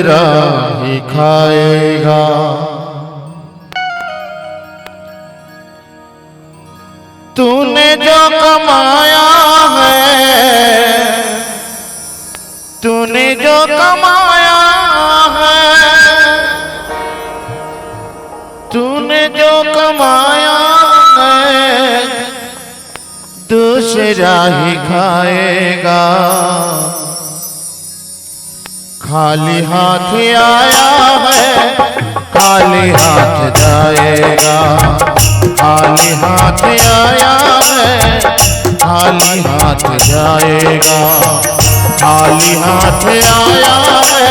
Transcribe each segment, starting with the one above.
दूसरा ही खाएगा। तूने जो कमाया है, तूने जो कमाया है, तूने जो कमाया है, दूसरा ही खाएगा। खाली हाथ आया है, खाली हाथ जाएगा। खाली हाथ आया है, खाली हाथ जाएगा। खाली हाथ आया है,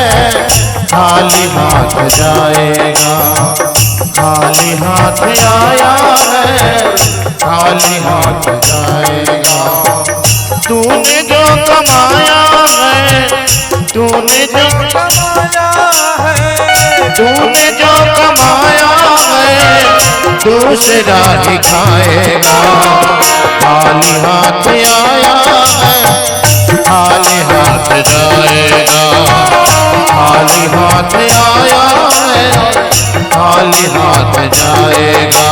खाली हाथ जाएगा। खाली हाथ आया है, खाली हाथ जाएगा। तूने जो कमाया है, तूने जो कमाया है, तूने जो कमाया है, दूसरा ही खाएगा। खाली हाथ आया है, खाली हाथ जाएगा। खाली हाथ आया है, खाली हाथ जाएगा।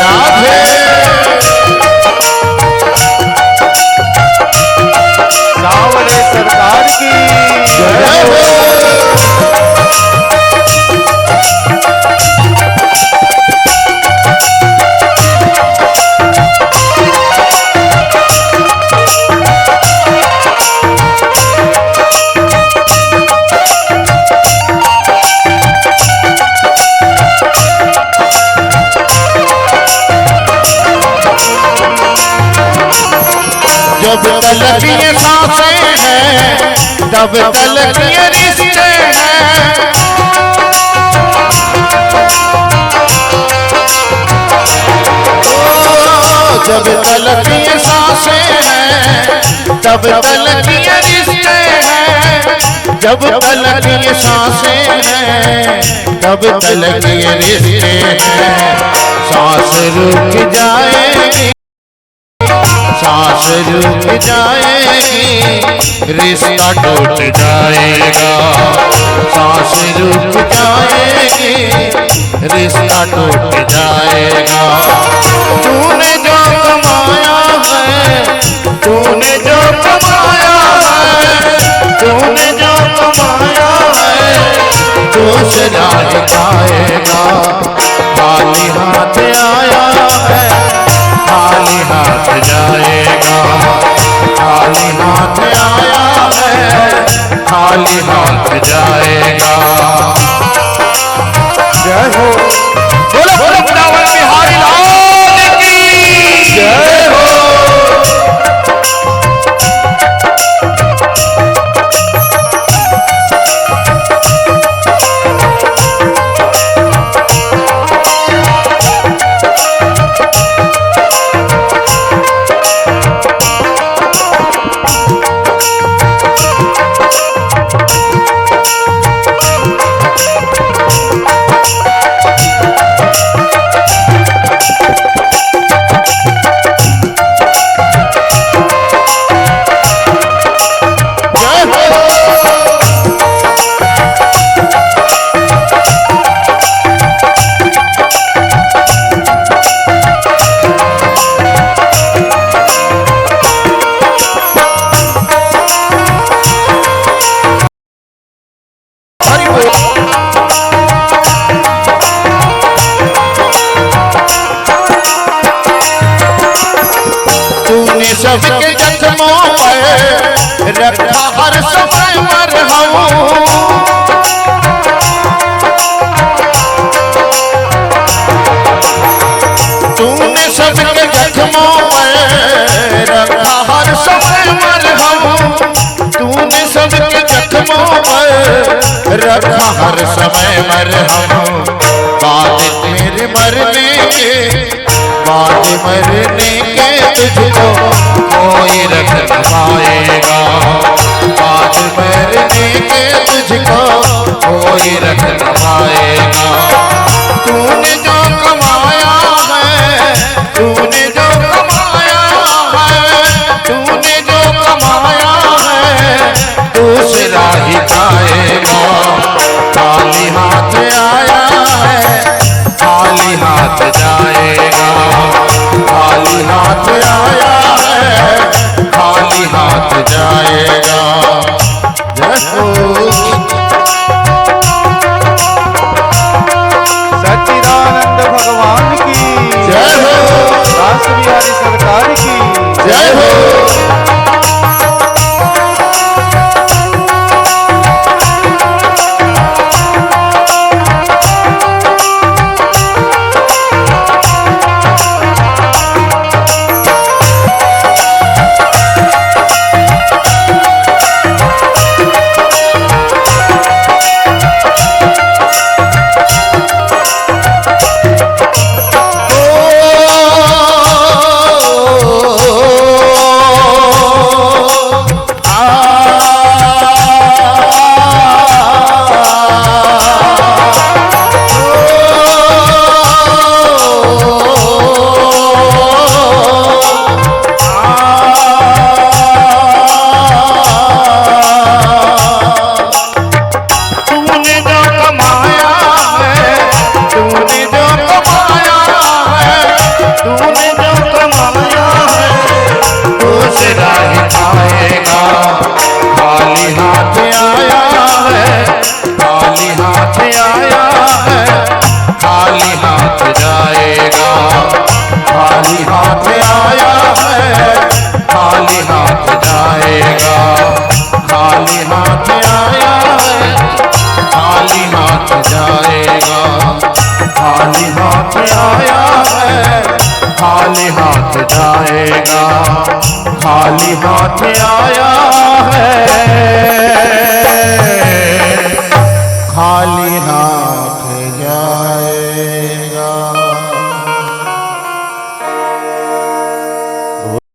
राधे सावरे सरकार की जय हो। जब तलक ये सांसें हैं, तब तलक ये रिश्ते हैं। जब तलक ये सांसें हैं, तब तलक ये रिश्ते हैं। जब तलक ये सांसें हैं, तब तलक ये रिश्ते हैं। सांस रुक जाएगी, सांस रुक जाएगी, रिश्ता टूट जाएगा। सांस रुक जाएगी, रिश्ता टूट जाएगा। तूने जो कमाया है, तूने जो कमाया है, तूने जो कमाया है, दूसरा ही खाएगा। खाली हाथ आया है, खाली हाथ जाएगा। खाली हाथ आया है, खाली हाथ जाएगा। जय हो, बोलो बोलो वृंदावन बिहारी लाल की जय हो। तूने सबके जख्मों पर रखा हर समय मरहम। तूने सबके जख्मों पर रखा हर समय मरहम। तूने सबके जख्मों पर रखा हर समय मरहम। बाद मेरे मरने के, बाद मरने के तुझको कोई रख न पाएगा। बाद मरने के तुझको कोई रख न पाएगा। तूने जो कमाया है, तूने जो कमाया है, तूने जो खाली हाथ जाएगा। खाली हाथ आया है, खाली हाथ जाएगा। सच्चिदानंद भगवान की जय हो। दास बिहारी सरकार की जय हो। खाली हाथ जाएगा, खाली हाथ आया है।